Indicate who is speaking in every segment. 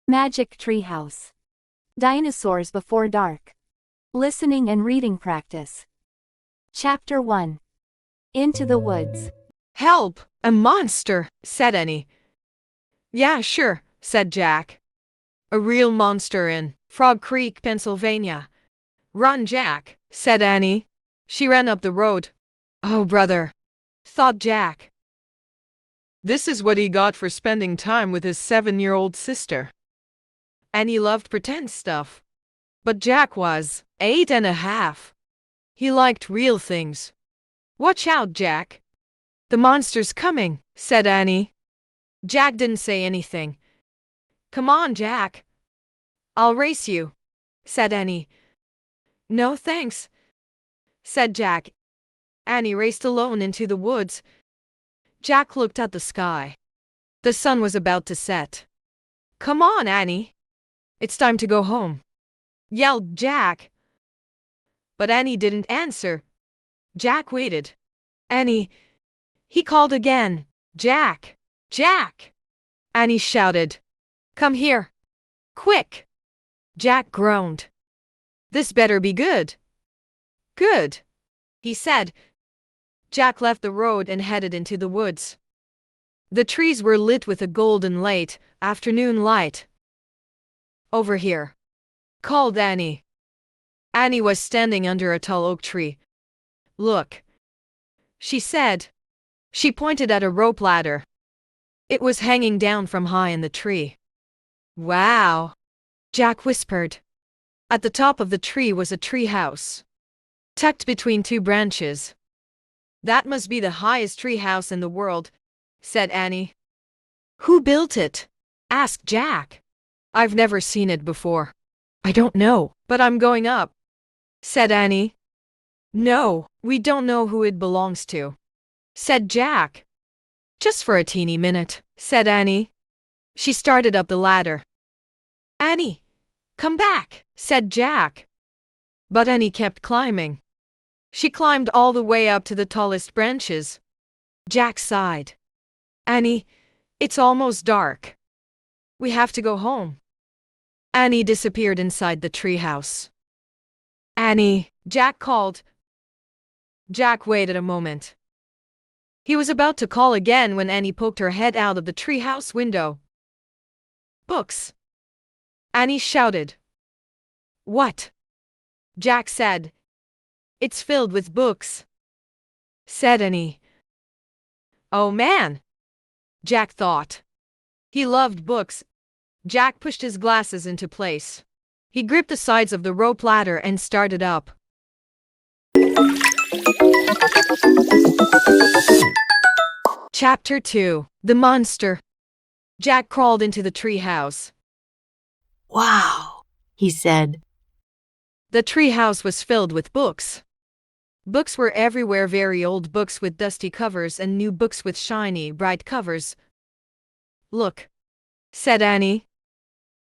Speaker 1: 매직트리하우스. Dinosaurs Before Dark. Listening and Reading Practice. Chapter 1. Into the Woods.
Speaker 2: Help! A monster, said Annie. Yeah, sure, said Jack. A real monster in Frog Creek, Pennsylvania. Run, Jack, said Annie. She ran up the road. Oh, brother, thought Jack. This is what he got for spending time with his 7-year-old sister. Annie loved pretend stuff. But Jack was 8.5. He liked real things. Watch out, Jack. The monster's coming, said Annie. Jack didn't say anything. Come on, Jack. I'll race you, said Annie. No thanks, said Jack. Annie raced alone into the woods. Jack looked at the sky. The sun was about to set. Come on, Annie. It's time to go home, yelled Jack. But Annie didn't answer. Jack waited. Annie, he called again. Jack! Jack! Annie shouted. Come here. Quick! Jack groaned. This better be good. Good, he said. Jack left the road and headed into the woods. The trees were lit with a golden late afternoon light. Over here, called Annie. Annie was standing under a tall oak tree. Look, she said. She pointed at a rope ladder. It was hanging down from high in the tree. Wow, Jack whispered. At the top of the tree was a tree house, tucked between two branches. That must be the highest tree house in the world, said Annie. Who built it? Asked Jack. I've never seen it before. I don't know, but I'm going up, said Annie. No, we don't know who it belongs to, said Jack. Just for a teeny minute, said Annie. She started up the ladder. Annie, come back, said Jack. But Annie kept climbing. She climbed all the way up to the tallest branches. Jack sighed. Annie, it's almost dark. We have to go home. Annie disappeared inside the treehouse. Annie, Jack called. Jack waited a moment. He was about to call again when Annie poked her head out of the treehouse window. Books! Annie shouted. What? Jack said. It's filled with books, said Annie. Oh man, Jack thought. He loved books. Jack pushed his glasses into place. He gripped the sides of the rope ladder and started up. Chapter 2. The Monster. Jack crawled into the treehouse.
Speaker 3: Wow, he said.
Speaker 2: The treehouse was filled with books. Books were everywhere, very old books with dusty covers and new books with shiny, bright covers. Look, said Annie.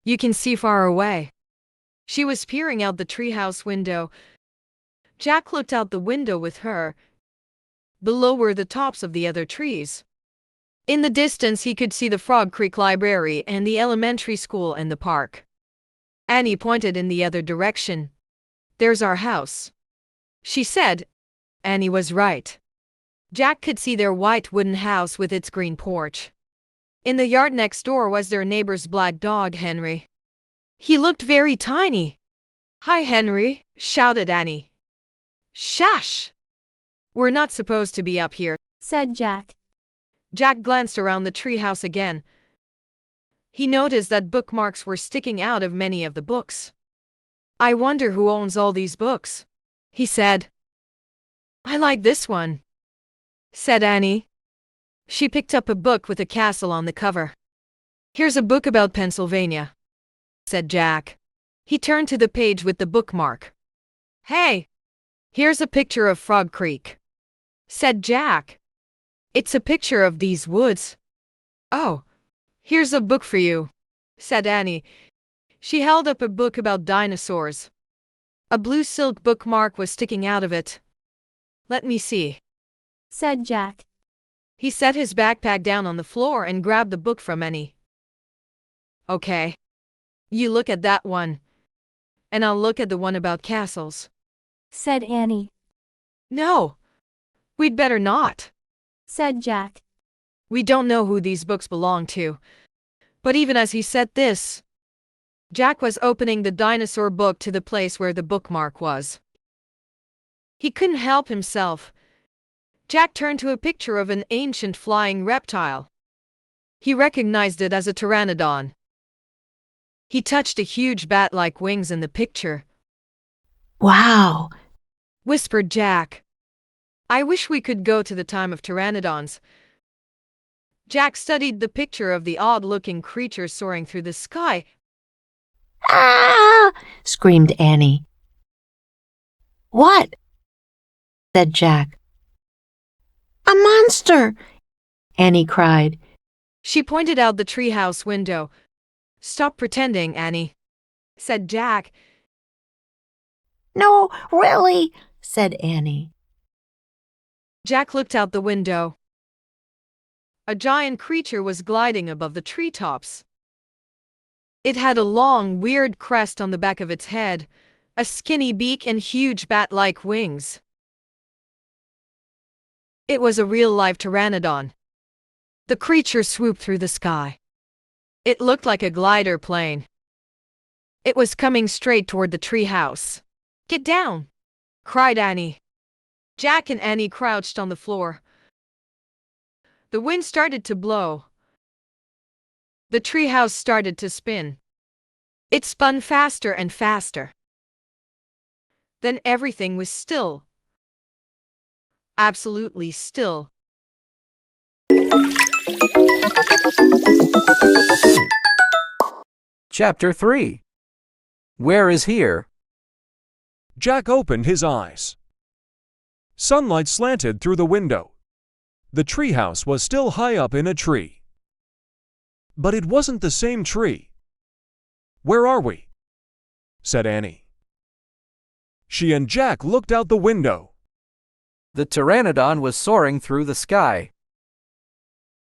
Speaker 2: You can see far away. She was peering out the treehouse window. Jack looked out the window with her. Below were the tops of the other trees. In the distance he could see the Frog Creek Library and the elementary school and the park. Annie pointed in the other direction. There's our house, she said. Annie was right. Jack could see their white wooden house with its green porch. In the yard next door was their neighbor's black dog, Henry. He looked very tiny. Hi, Henry, shouted Annie. Shush! We're not supposed to be up here,
Speaker 1: said Jack.
Speaker 2: Jack glanced around the treehouse again. He noticed that bookmarks were sticking out of many of the books. I wonder who owns all these books, he said. I like this one, said Annie. She picked up a book with a castle on the cover. Here's a book about Pennsylvania, said Jack. He turned to the page with the bookmark. Hey, here's a picture of Frog Creek, said Jack. It's a picture of these woods. Oh, here's a book for you, said Annie. She held up a book about dinosaurs. A blue silk bookmark was sticking out of it. Let me see,
Speaker 1: said Jack.
Speaker 2: He set his backpack down on the floor and grabbed the book from Annie. Okay, You look at that one, and I'll look at the one about castles.
Speaker 1: said Annie.
Speaker 2: No, we'd better not,
Speaker 1: said Jack.
Speaker 2: We don't know who these books belong to. But even as he said this, Jack was opening the dinosaur book to the place where the bookmark was. He couldn't help himself. Jack turned to a picture of an ancient flying reptile. He recognized it as a pteranodon. He touched a huge bat-like wings in the picture.
Speaker 3: Wow,
Speaker 2: Whispered Jack. I wish we could go to the time of pteranodons. Jack studied the picture of the odd-looking creature soaring through the sky.
Speaker 3: ah! Screamed Annie. What? Said Jack. A monster! Annie cried.
Speaker 2: She pointed out the treehouse window. Stop pretending, Annie, said Jack.
Speaker 3: No, really, said Annie.
Speaker 2: Jack looked out the window. A giant creature was gliding above the treetops. It had a long, weird crest on the back of its head, a skinny beak and huge bat-like wings. It was a real-life pteranodon. The creature swooped through the sky. It looked like a glider plane. It was coming straight toward the treehouse. Get down! Cried Annie. Jack and Annie crouched on the floor. The wind started to blow. The treehouse started to spin. It spun faster and faster. Then everything was still. Absolutely still.
Speaker 4: Chapter 3. Where is here?
Speaker 5: Jack opened his eyes. Sunlight slanted through the window. The treehouse was still high up in a tree. But it wasn't the same tree. Where are we? Said Annie. She and Jack looked out the window.
Speaker 4: The pteranodon was soaring through the sky.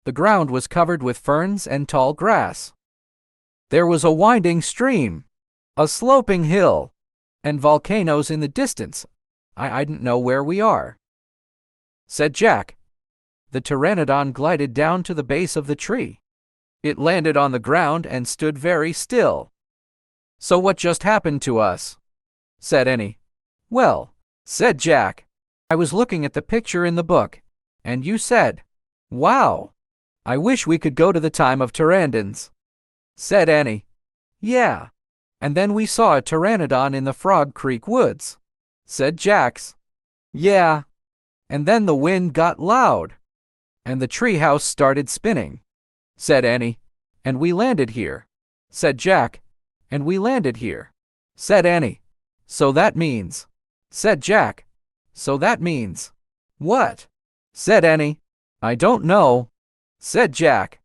Speaker 4: The ground was covered with ferns and tall grass. There was a winding stream, a sloping hill, and volcanoes in the distance. I didn't know where we are, said Jack. The pteranodon glided down to the base of the tree. It landed on the ground and stood very still. So what just happened to us? Said Annie. Well, said Jack, I was looking at the picture in the book, and you said, wow, I wish we could go to the time of pteranodons. Said Annie. Yeah, and then we saw a pteranodon in the Frog Creek woods. Said Jax. Yeah, and then the wind got loud, and the treehouse started spinning. Said Annie. And we landed here. Said Jack. And we landed here. Said Annie. So that means. Said Jack. So that means. What? Said Annie. I don't know. Said Jack.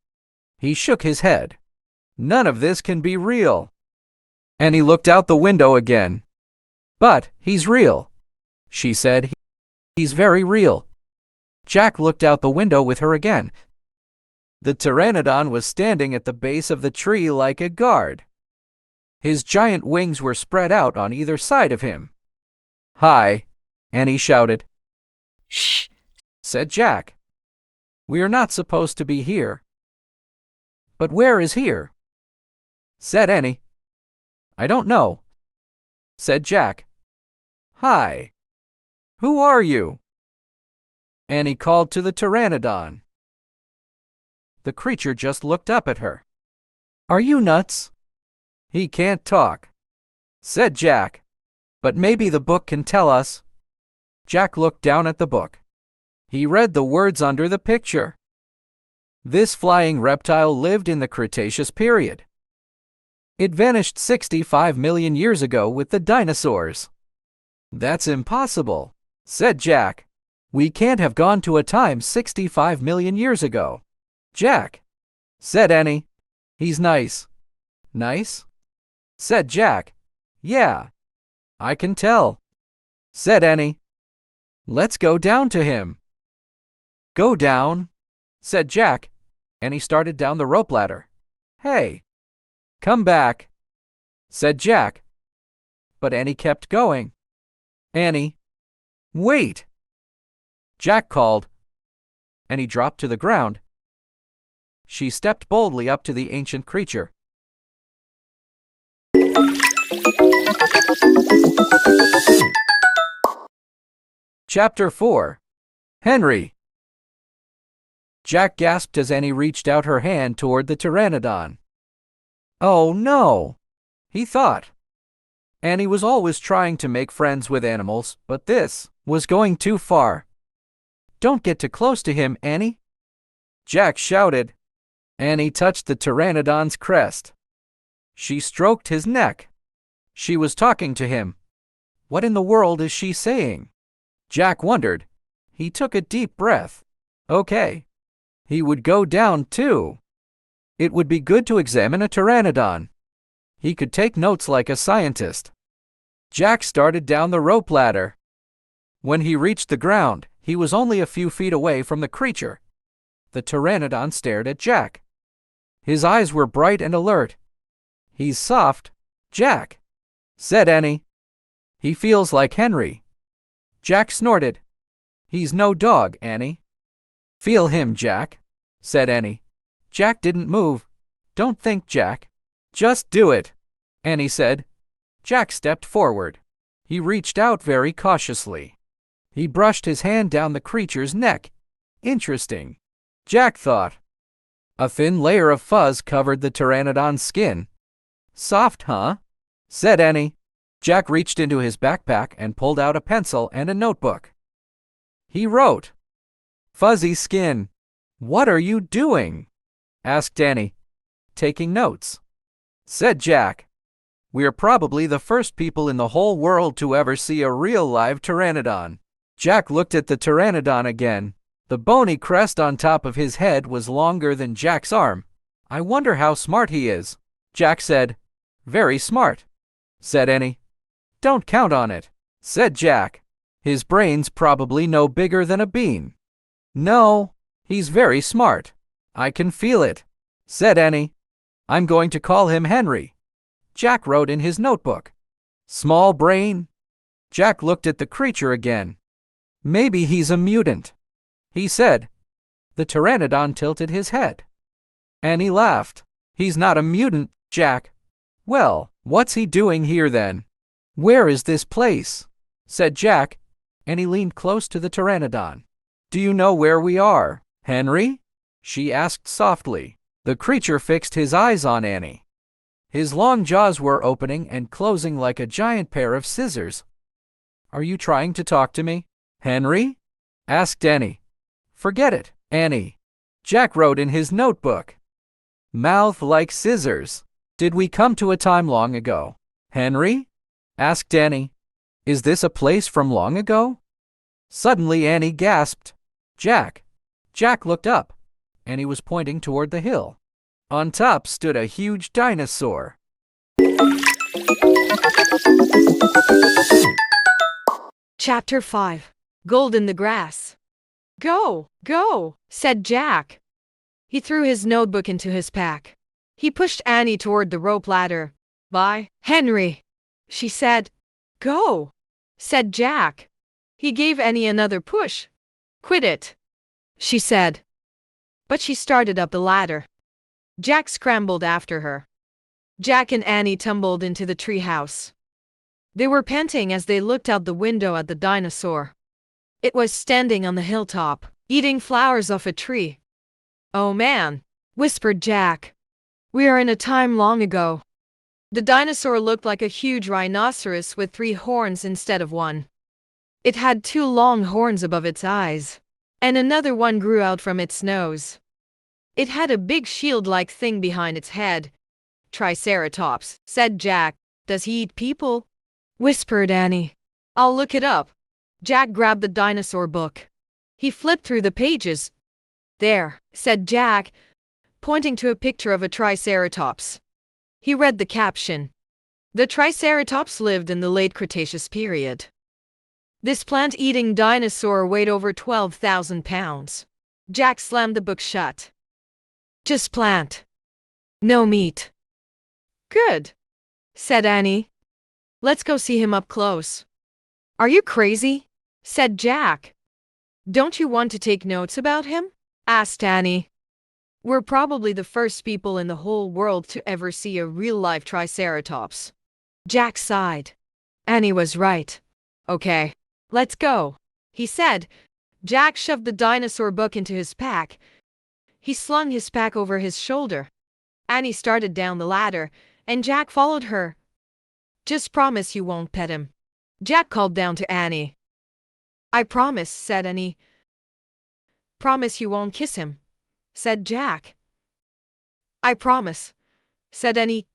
Speaker 4: He shook his head. None of this can be real. Annie looked out the window again. But he's real, she said. He's very real. Jack looked out the window with her again. The pteranodon was standing at the base of the tree like a guard. His giant wings were spread out on either side of him. Hi, Annie shouted.
Speaker 3: Shh,
Speaker 4: said Jack. We are not supposed to be here. But where is here? Said Annie. I don't know, said Jack. Hi. Who are you? Annie called to the pteranodon. The creature just looked up at her. Are you nuts? He can't talk, said Jack. But maybe the book can tell us. Jack looked down at the book. He read the words under the picture. This flying reptile lived in the Cretaceous period. It vanished 65 million years ago with the dinosaurs. That's impossible, said Jack. We can't have gone to a time 65 million years ago. Jack, said Annie. He's nice. Nice? Said Jack. Yeah, I can tell, said Annie. Let's go down to him. Go down, said Jack, and he started down the rope ladder. Hey, come back, said Jack. But Annie kept going. Annie, wait! Jack called. Annie dropped to the ground. She stepped boldly up to the ancient creature. Chapter 4. Henry. Jack gasped as Annie reached out her hand toward the pteranodon. Oh no, he thought. Annie was always trying to make friends with animals, but this was going too far. Don't get too close to him, Annie, Jack shouted. Annie touched the pteranodon's crest. She stroked his neck. She was talking to him. What in the world is she saying? Jack wondered. He took a deep breath. Okay. He would go down too. It would be good to examine a pteranodon. He could take notes like a scientist. Jack started down the rope ladder. When he reached the ground, he was only a few feet away from the creature. The pteranodon stared at Jack. His eyes were bright and alert. He's soft, Jack, said Annie. He feels like Henry. Jack snorted. He's no dog, Annie. Feel him, Jack, said Annie. Jack didn't move. Don't think, Jack. Just do it, Annie said. Jack stepped forward. He reached out very cautiously. He brushed his hand down the creature's neck. Interesting, Jack thought. A thin layer of fuzz covered the pteranodon's skin. Soft, huh? Said Annie. Jack reached into his backpack and pulled out a pencil and a notebook. He wrote, Fuzzy skin. What are you doing? Asked Annie. Taking notes, said Jack. We're probably the first people in the whole world to ever see a real live pteranodon. Jack looked at the pteranodon again. The bony crest on top of his head was longer than Jack's arm. I wonder how smart he is, Jack said. Very smart, said Annie. Don't count on it, said Jack. His brain's probably no bigger than a bean. No, he's very smart. I can feel it, said Annie. I'm going to call him Henry. Jack wrote in his notebook. Small brain? Jack looked at the creature again. Maybe he's a mutant, he said. The pteranodon tilted his head. Annie laughed. He's not a mutant, Jack. Well, what's he doing here then? Where is this place? Said Jack, and he leaned close to the pteranodon. Do you know where we are, Henry? She asked softly. The creature fixed his eyes on Annie. His long jaws were opening and closing like a giant pair of scissors. Are you trying to talk to me, Henry? Asked Annie. Forget it, Annie. Jack wrote in his notebook. Mouth like scissors. Did we come to a time long ago, Henry? Asked Annie. Is this a place from long ago? Suddenly Annie gasped. Jack. Jack looked up. Annie was pointing toward the hill. On top stood a huge dinosaur.
Speaker 2: Chapter 5. Gold in the Grass. Go, go, said Jack. He threw his notebook into his pack. He pushed Annie toward the rope ladder. Bye, Henry, she said. Go, said Jack. He gave Annie another push. Quit it, she said. But she started up the ladder. Jack scrambled after her. Jack and Annie tumbled into the treehouse. They were panting as they looked out the window at the dinosaur. It was standing on the hilltop, eating flowers off a tree. Oh man, whispered Jack. We are in a time long ago. The dinosaur looked like a huge rhinoceros with 3 horns instead of 1. It had 2 long horns above its eyes, and another one grew out from its nose. It had a big shield-like thing behind its head. Triceratops, said Jack. Does he eat people? Whispered Annie. I'll look it up. Jack grabbed the dinosaur book. He flipped through the pages. There, said Jack, pointing to a picture of a Triceratops. He read the caption. The Triceratops lived in the late Cretaceous period. This plant-eating dinosaur weighed over 12,000 pounds. Jack slammed the book shut. Just plant. No meat. Good, said Annie. Let's go see him up close. Are you crazy? Said Jack. Don't you want to take notes about him? Asked Annie. We're probably the first people in the whole world to ever see a real-life triceratops. Jack sighed. Annie was right. Okay, let's go, he said. Jack shoved the dinosaur book into his pack. He slung his pack over his shoulder. Annie started down the ladder, and Jack followed her. Just promise you won't pet him, Jack called down to Annie. I promise, said Annie. Promise you won't kiss him, said Jack. I promise, said Annie.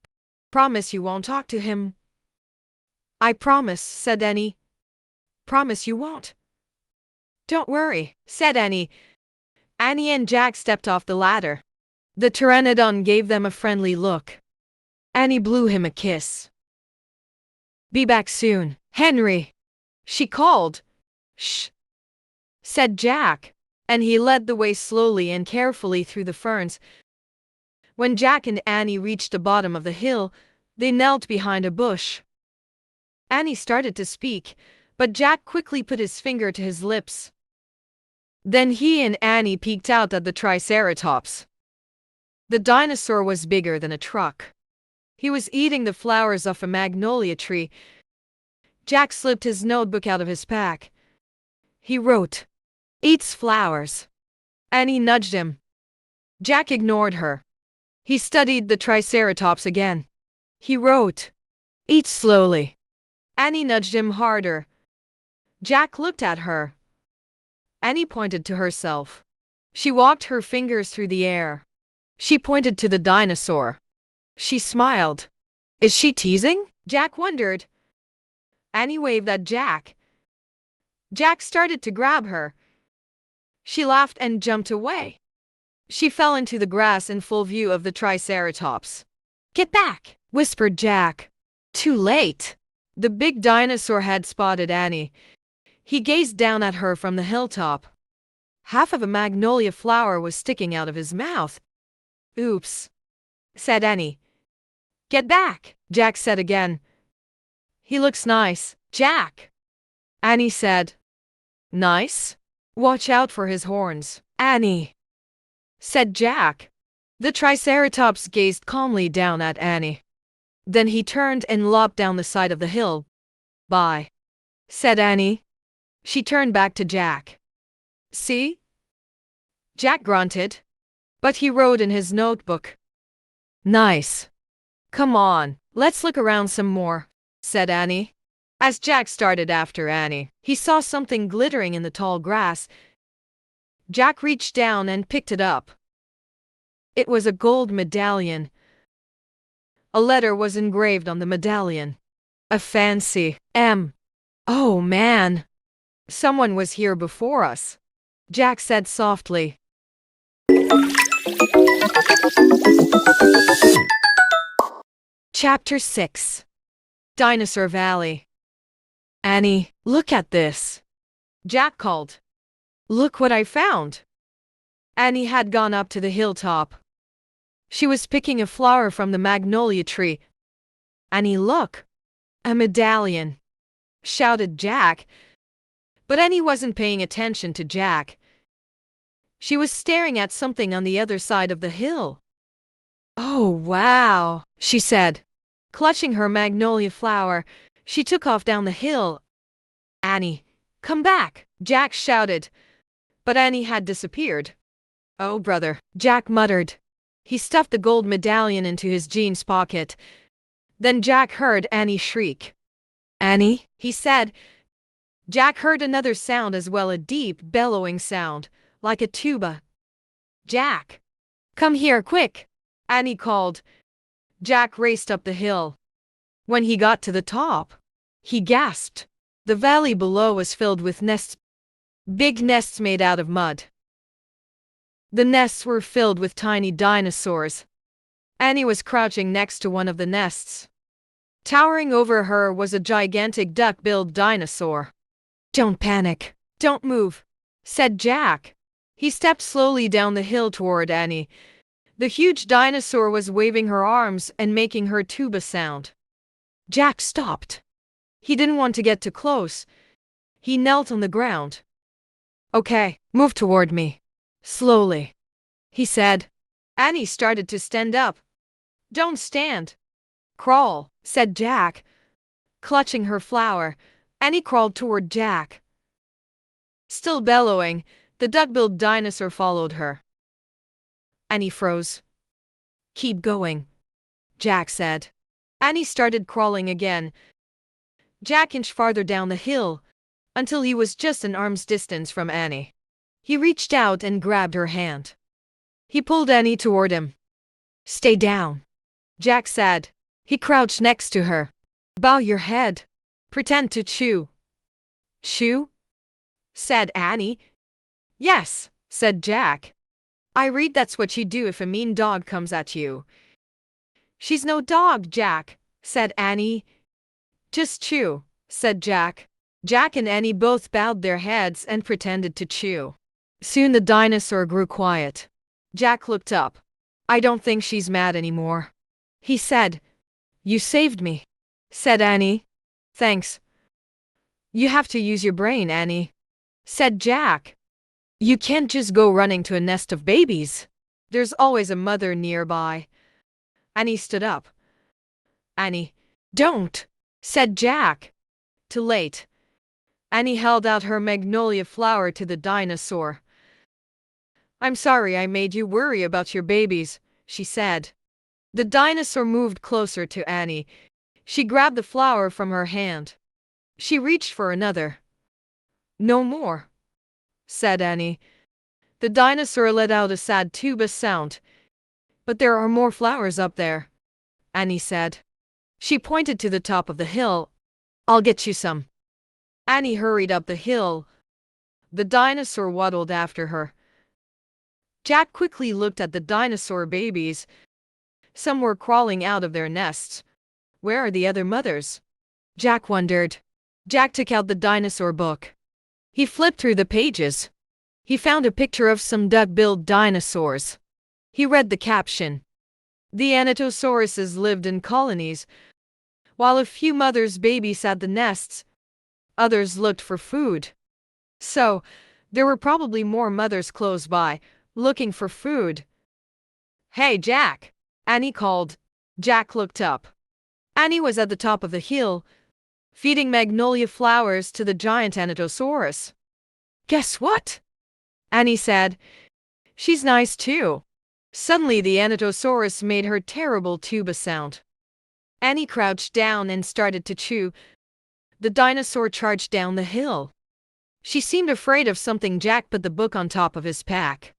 Speaker 2: Promise you won't talk to him. I promise, said Annie. Promise you won't. Don't worry, said Annie. Annie and Jack stepped off the ladder. The pteranodon gave them a friendly look. Annie blew him a kiss. Be back soon, Henry, she called. Shh, said Jack, and he led the way slowly and carefully through the ferns. When Jack and Annie reached the bottom of the hill, they knelt behind a bush. Annie started to speak, but Jack quickly put his finger to his lips. Then he and Annie peeked out at the triceratops. The dinosaur was bigger than a truck. He was eating the flowers off a magnolia tree. Jack slipped his notebook out of his pack. He wrote, "Eats flowers." Annie nudged him. Jack ignored her. He studied the triceratops again. He wrote, "Eat slowly." Annie nudged him harder. Jack looked at her. Annie pointed to herself. She walked her fingers through the air. She pointed to the dinosaur. She smiled. Is she teasing? Jack wondered. Annie waved at Jack. Jack started to grab her. She laughed and jumped away. She fell into the grass in full view of the triceratops. Get back, whispered Jack. Too late. The big dinosaur had spotted Annie. He gazed down at her from the hilltop. Half of a magnolia flower was sticking out of his mouth. Oops, said Annie. Get back, Jack said again. He looks nice, Jack. Annie said. Nice? Watch out for his horns, Annie, said Jack. The triceratops gazed calmly down at Annie. Then he turned and lopped down the side of the hill. Bye, said Annie. She turned back to Jack. See? Jack grunted, but he wrote in his notebook. Nice. Come on, let's look around some more, said Annie. As Jack started after Annie, he saw something glittering in the tall grass. Jack reached down and picked it up. It was a gold medallion. A letter was engraved on the medallion. A fancy M. Oh man! Someone was here before us, Jack said softly. Chapter 6. Dinosaur Valley. Annie, look at this, Jack called. Look what I found. Annie had gone up to the hilltop. She was picking a flower from the magnolia tree. Annie, look! A medallion, shouted Jack. But Annie wasn't paying attention to Jack. She was staring at something on the other side of the hill. Oh, wow, she said. Clutching her magnolia flower, she took off down the hill. Annie, come back, Jack shouted. But Annie had disappeared. Oh, brother, Jack muttered. He stuffed the gold medallion into his jeans pocket. Then Jack heard Annie shriek. Annie, he said. Jack heard another sound as well, a deep, bellowing sound, like a tuba. Jack, come here, quick, Annie called. Jack raced up the hill. When he got to the top, he gasped. The valley below was filled with nests, big nests made out of mud. The nests were filled with tiny dinosaurs. Annie was crouching next to one of the nests. Towering over her was a gigantic duck-billed dinosaur. Don't panic, don't move, said Jack. He stepped slowly down the hill toward Annie. The huge dinosaur was waving her arms and making her tuba sound. Jack stopped. He didn't want to get too close. He knelt on the ground. Okay, move toward me. Slowly, he said. Annie started to stand up. Don't stand. Crawl, said Jack. Clutching her flower, Annie crawled toward Jack. Still bellowing, the duck-billed dinosaur followed her. Annie froze. Keep going, Jack said. Annie started crawling again. Jack inched farther down the hill, until he was just an arm's distance from Annie. He reached out and grabbed her hand. He pulled Annie toward him. Stay down, Jack said. He crouched next to her. Bow your head. Pretend to chew. Chew? Said Annie. Yes, said Jack. I read that's what you do if a mean dog comes at you. She's no dog, Jack, said Annie. Just chew, said Jack. Jack and Annie both bowed their heads and pretended to chew. Soon the dinosaur grew quiet. Jack looked up. I don't think she's mad anymore, he said. You saved me, said Annie. Thanks. You have to use your brain, Annie, said Jack. You can't just go running to a nest of babies. There's always a mother nearby. Annie stood up. Annie, don't, said Jack. Too late. Annie held out her magnolia flower to the dinosaur. I'm sorry I made you worry about your babies, she said. The dinosaur moved closer to Annie. She grabbed the flower from her hand. She reached for another. No more, said Annie. The dinosaur let out a sad tuba sound. But there are more flowers up there, Annie said. She pointed to the top of the hill. I'll get you some. Annie hurried up the hill. The dinosaur waddled after her. Jack quickly looked at the dinosaur babies. Some were crawling out of their nests. Where are the other mothers? Jack wondered. Jack took out the dinosaur book. He flipped through the pages. He found a picture of some duck-billed dinosaurs. He read the caption. The Anatosauruses lived in colonies. While a few mothers babysat the nests, others looked for food. So, there were probably more mothers close by, looking for food. Hey, Jack, Annie called. Jack looked up. Annie was at the top of the hill, feeding magnolia flowers to the giant Anatosaurus. Guess what? Annie said. She's nice too. Suddenly the Anatosaurus made her terrible tuba sound. Annie crouched down and started to chew. The dinosaur charged down the hill. She seemed afraid of something. Jack put the book on top of his pack.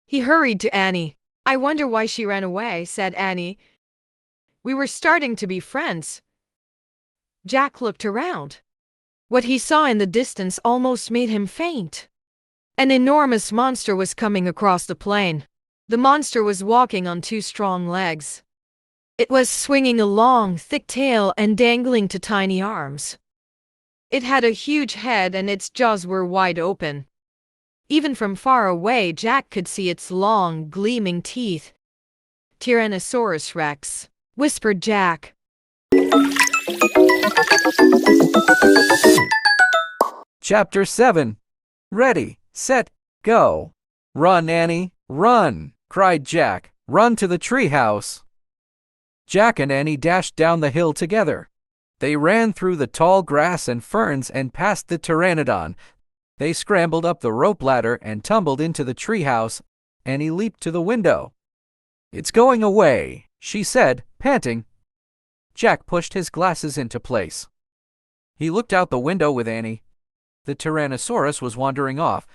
Speaker 2: He hurried to Annie. I wonder why she ran away, said Annie. We were starting to be friends. Jack looked around. What he saw in the distance almost made him faint. An enormous monster was coming across the plain. The monster was walking on two strong legs. It was swinging a long, thick tail and dangling to tiny arms. It had a huge head and its jaws were wide open. Even from far away, Jack could see its long, gleaming teeth. Tyrannosaurus Rex, whispered Jack.
Speaker 4: Chapter 7. Ready, set, go. Run, Annie, run, cried Jack. Run to the treehouse. Jack and Annie dashed down the hill together. They ran through the tall grass and ferns and past the pteranodon. They scrambled up the rope ladder and tumbled into the treehouse. Annie leaped to the window. It's going away, she said, panting. Jack pushed his glasses into place. He looked out the window with Annie. The Tyrannosaurus was wandering off,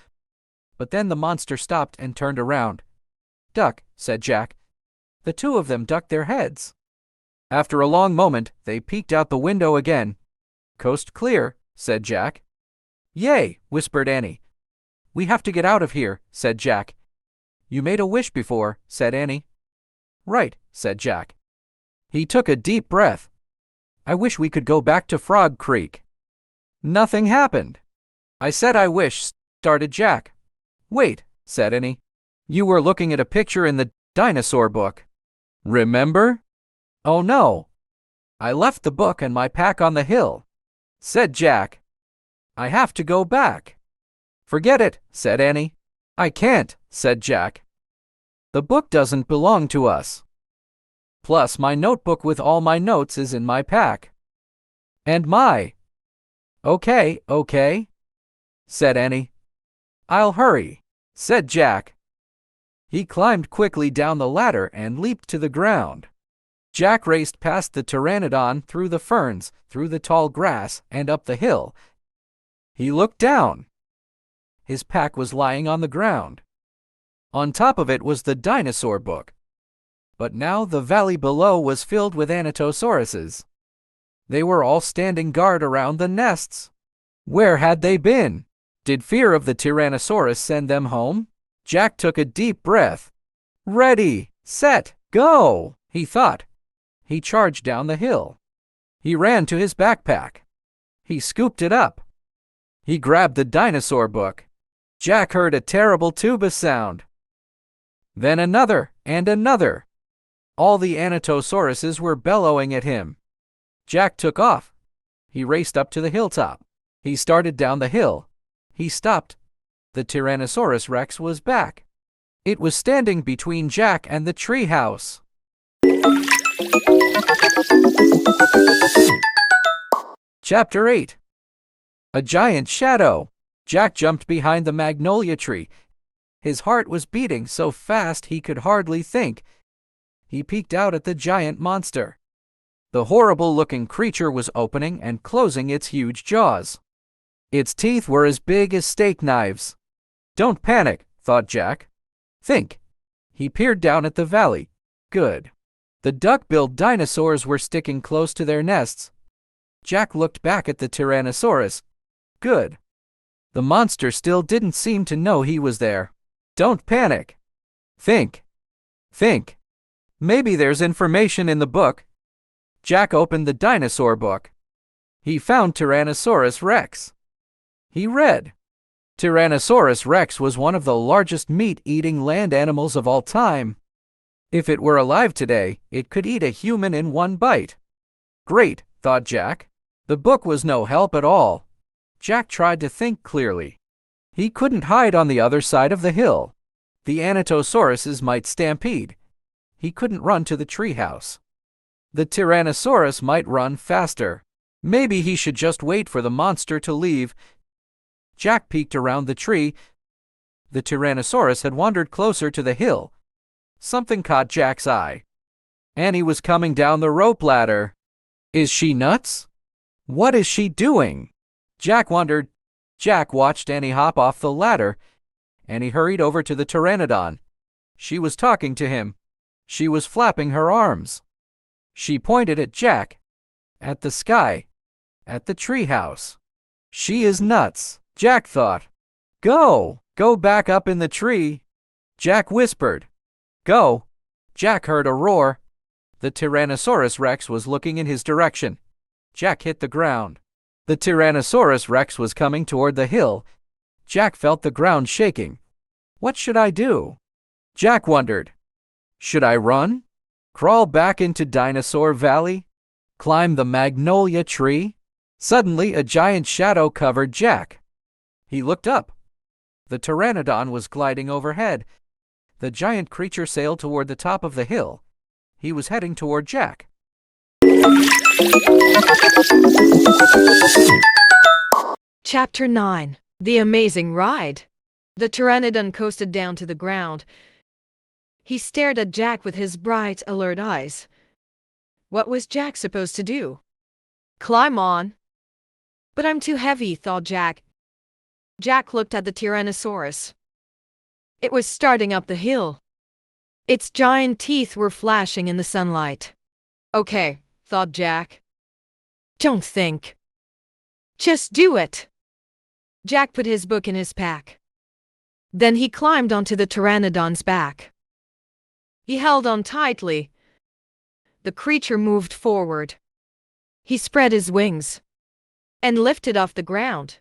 Speaker 4: but then the monster stopped and turned around. Duck, said Jack. The two of them ducked their heads. After a long moment, they peeked out the window again. Coast clear, said Jack. Yay, whispered Annie. We have to get out of here, said Jack. You made a wish before, said Annie. Right, said Jack. He took a deep breath. I wish we could go back to Frog Creek. Nothing happened. I said I wish, started Jack. Wait, said Annie. You were looking at a picture in the dinosaur book. Remember? Oh no. I left the book and my pack on the hill, said Jack. I have to go back. Forget it, said Annie. I can't, said Jack. The book doesn't belong to us. Plus, my notebook with all my notes is in my pack. And my. Okay, said Annie. I'll hurry, said Jack. He climbed quickly down the ladder and leaped to the ground. Jack raced past the pteranodon, through the ferns, through the tall grass, and up the hill. He looked down. His pack was lying on the ground. On top of it was the dinosaur book. But now the valley below was filled with anatosauruses. They were all standing guard around the nests. Where had they been? Did fear of the Tyrannosaurus send them home? Jack took a deep breath. Ready, set, go, he thought. He charged down the hill. He ran to his backpack. He scooped it up. He grabbed the dinosaur book. Jack heard a terrible tuba sound. Then another and another. All the anatosauruses were bellowing at him. Jack took off. He raced up to the hilltop. He started down the hill. He stopped. The Tyrannosaurus Rex was back. It was standing between Jack and the treehouse. Chapter 8. A giant shadow. Jack jumped behind the magnolia tree. His heart was beating so fast he could hardly think. He peeked out at the giant monster. The horrible-looking creature was opening and closing its huge jaws. Its teeth were as big as steak knives. Don't panic, thought Jack. Think. He peered down at the valley. Good. The duck-billed dinosaurs were sticking close to their nests. Jack looked back at the Tyrannosaurus. Good. The monster still didn't seem to know he was there. Don't panic. Think. Think. Maybe there's information in the book. Jack opened the dinosaur book. He found Tyrannosaurus Rex. He read. Tyrannosaurus Rex was one of the largest meat-eating land animals of all time. If it were alive today, it could eat a human in one bite. Great, thought Jack. The book was no help at all. Jack tried to think clearly. He couldn't hide on the other side of the hill. The anatosauruses might stampede. He couldn't run to the treehouse. The Tyrannosaurus might run faster. Maybe he should just wait for the monster to leave. Jack peeked around the tree. The Tyrannosaurus had wandered closer to the hill. Something caught Jack's eye. Annie was coming down the rope ladder. Is she nuts? What is she doing? Jack wondered. Jack watched Annie hop off the ladder. Annie hurried over to the pteranodon. She was talking to him. She was flapping her arms. She pointed at Jack, at the sky, at the treehouse. She is nuts, Jack thought. Go back up in the tree. Jack whispered. Go. Jack heard a roar. The Tyrannosaurus Rex was looking in his direction. Jack hit the ground. The Tyrannosaurus Rex was coming toward the hill. Jack felt the ground shaking. What should I do? Jack wondered. Should I run? Crawl back into Dinosaur Valley? Climb the magnolia tree? Suddenly, a giant shadow covered Jack. He looked up. The pteranodon was gliding overhead. The giant creature sailed toward the top of the hill. He was heading toward Jack.
Speaker 2: Chapter 9. The Amazing Ride. The pteranodon coasted down to the ground. He stared at Jack with his bright, alert eyes. What was Jack supposed to do? Climb on. But I'm too heavy, thought Jack. Jack looked at the Tyrannosaurus. It was starting up the hill. Its giant teeth were flashing in the sunlight. Okay, thought Jack. Don't think. Just do it. Jack put his book in his pack. Then he climbed onto the pteranodon's back. He held on tightly. The creature moved forward. He spread his wings and lifted off the ground.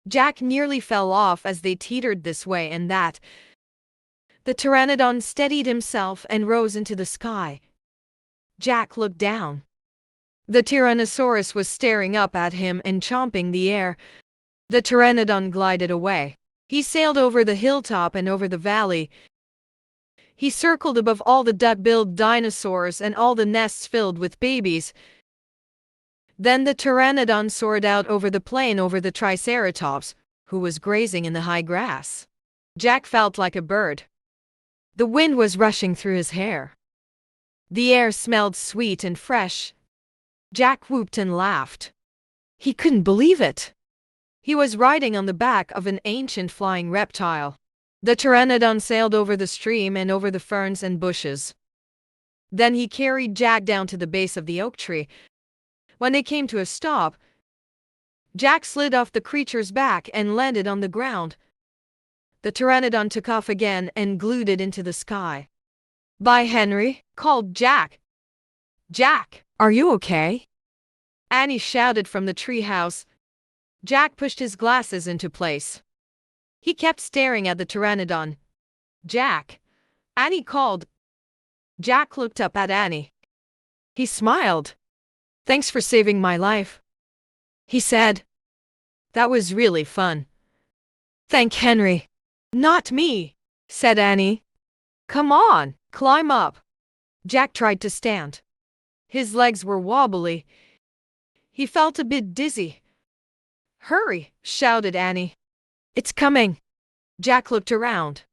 Speaker 2: Jack nearly fell off as they teetered this way and that. The pteranodon steadied himself and rose into the sky. Jack looked down. The Tyrannosaurus was staring up at him and chomping the air. The Pteranodon glided away. He sailed over the hilltop and over the valley. He circled above all the duck-billed dinosaurs and all the nests filled with babies. Then the Pteranodon soared out over the plain over the Triceratops, who was grazing in the high grass. Jack felt like a bird. The wind was rushing through his hair. The air smelled sweet and fresh. Jack whooped and laughed. He couldn't believe it. He was riding on the back of an ancient flying reptile. The Pteranodon sailed over the stream and over the ferns and bushes. Then he carried Jack down to the base of the oak tree. When they came to a stop, Jack slid off the creature's back and landed on the ground. The Pteranodon took off again and glued it into the sky. "Bye, Henry," called Jack. "Jack, are you okay?" Annie shouted from the treehouse. Jack pushed his glasses into place. He kept staring at the Pteranodon. "Jack," Annie called. Jack looked up at Annie. He smiled. "Thanks for saving my life," he said. "That was really fun." "Thank Henry." "Not me," said Annie. "Come on, climb up." Jack tried to stand. His legs were wobbly. He felt a bit dizzy. "Hurry," shouted Annie. "It's coming." Jack looked around.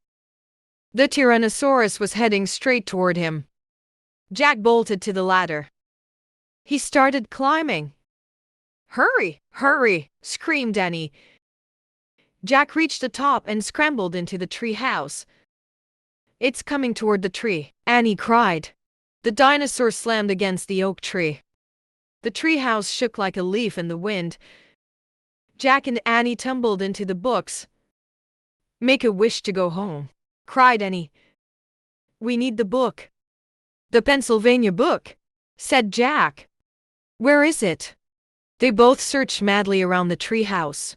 Speaker 2: The Tyrannosaurus was heading straight toward him. Jack bolted to the ladder. He started climbing. "Hurry, hurry," screamed Annie. Jack reached the top and scrambled into the tree house. "It's coming toward the tree," Annie cried. The dinosaur slammed against the oak tree. The tree house shook like a leaf in the wind. Jack and Annie tumbled into the books. "Make a wish to go home," cried Annie. "We need the book." "The Pennsylvania book," said Jack. "Where is it?" They both searched madly around the tree house.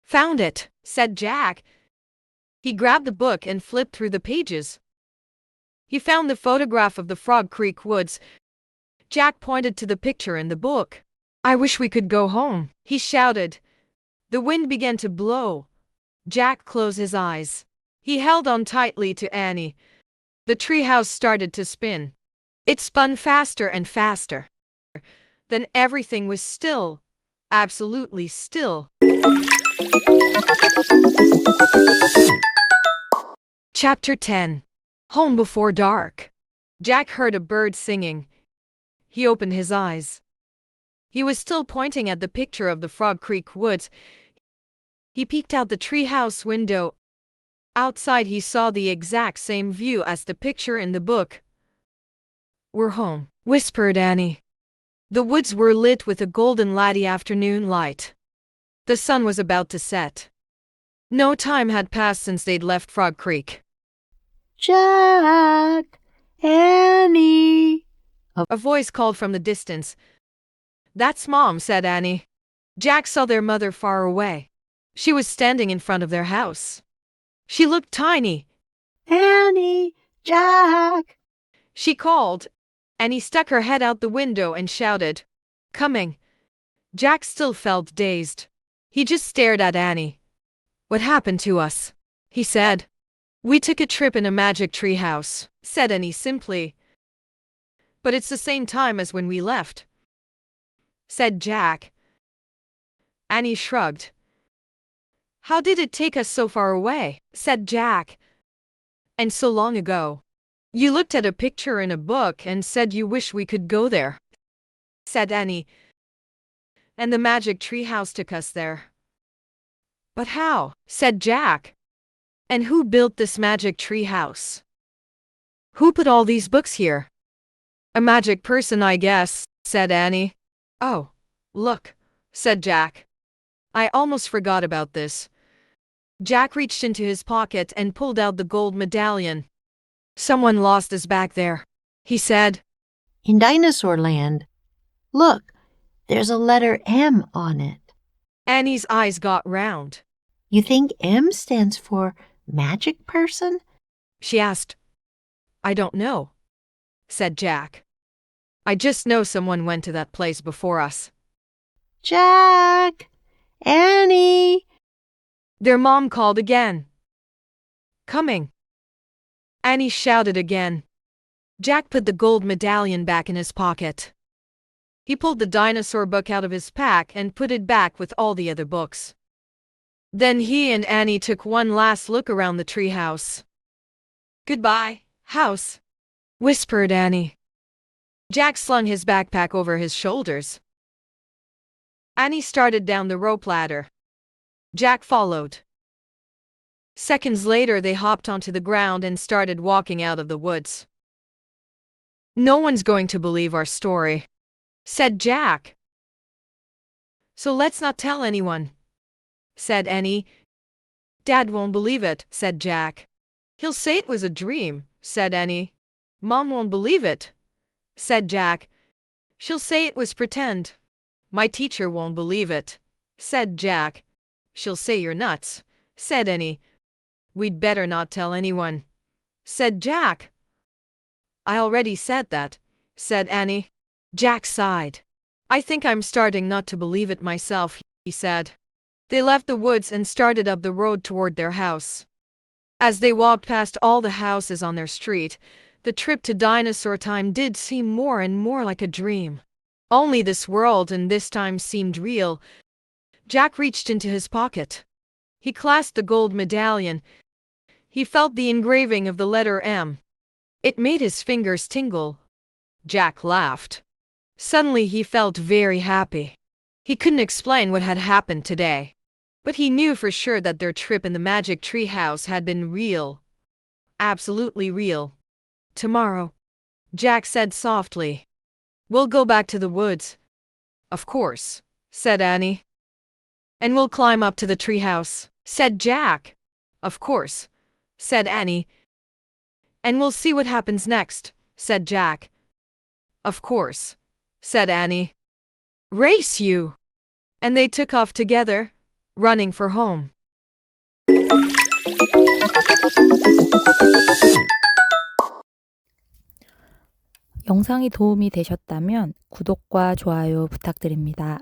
Speaker 2: "Found it," said Jack. He grabbed the book and flipped through the pages. He found the photograph of the Frog Creek woods. Jack pointed to the picture in the book. "I wish we could go home," he shouted. The wind began to blow. Jack closed his eyes. He held on tightly to Annie. The treehouse started to spin. It spun faster and faster. Then everything was still. Absolutely still. Chapter 10. Home Before Dark. Jack heard a bird singing. He opened his eyes. He was still pointing at the picture of the Frog Creek woods. He peeked out the treehouse window. Outside he saw the exact same view as the picture in the book. "We're home," whispered Annie. The woods were lit with a golden laddie afternoon light. The sun was about to set. No time had passed since they'd left Frog Creek.
Speaker 3: "Jack! Annie!"
Speaker 2: A voice called from the distance. "That's Mom," said Annie. Jack saw their mother far away. She was standing in front of their house. She looked tiny.
Speaker 3: "Annie! Jack!"
Speaker 2: She called. Annie stuck her head out the window and shouted, "Coming." Jack still felt dazed. He just stared at Annie. "What happened to us?" he said. "We took a trip in a magic tree house," said Annie simply. "But it's the same time as when we left," said Jack. Annie shrugged. "How did it take us so far away?" said Jack. "And so long ago. You looked at a picture in a book and said you wish we could go there," said Annie. "And the magic tree house took us there." "But how?" said Jack. "And who built this magic tree house? Who put all these books here?" "A magic person, I guess," said Annie. "Oh, look," said Jack. "I almost forgot about this." Jack reached into his pocket and pulled out the gold medallion. "Someone lost this back there," he said.
Speaker 3: "In Dinosaur Land. Look, there's a letter M on it."
Speaker 2: Annie's eyes got round.
Speaker 3: "You think M stands for magic person?"
Speaker 2: She asked. "I don't know," said Jack. I just know someone went to that place before us.
Speaker 3: Jack! Annie!
Speaker 2: Their mom called again. Coming. Annie shouted again. Jack put the gold medallion back in his pocket. He pulled the dinosaur book out of his pack and put it back with all the other books. Then he and Annie took one last look around the treehouse. Goodbye, house, whispered Annie. Jack slung his backpack over his shoulders. Annie started down the rope ladder. Jack followed. Seconds later, they hopped onto the ground and started walking out of the woods. No one's going to believe our story, said Jack. So let's not tell anyone, said Annie. Dad won't believe it, said Jack. He'll say it was a dream, said Annie. Mom won't believe it, said Jack. She'll say it was pretend. My teacher won't believe it, said Jack. She'll say you're nuts, said Annie. We'd better not tell anyone, said Jack. I already said that, said Annie. Jack sighed. I think I'm starting not to believe it myself, he said. They left the woods and started up the road toward their house. As they walked past all the houses on their street, the trip to Dinosaur Time did seem more and more like a dream. Only this world and this time seemed real. Jack reached into his pocket. He clasped the gold medallion. He felt the engraving of the letter M. It made his fingers tingle. Jack laughed. Suddenly he felt very happy. He couldn't explain what had happened today, but he knew for sure that their trip in the magic treehouse had been real. Absolutely real. Tomorrow, Jack said softly, we'll go back to the woods. Of course, said Annie. And we'll climb up to the treehouse, said Jack. Of course, said Annie. And we'll see what happens next, said Jack. Of course, said Annie. Race you! And they took off together, running for home.
Speaker 6: 영상이 도움이 되셨다면 구독과 좋아요 부탁드립니다.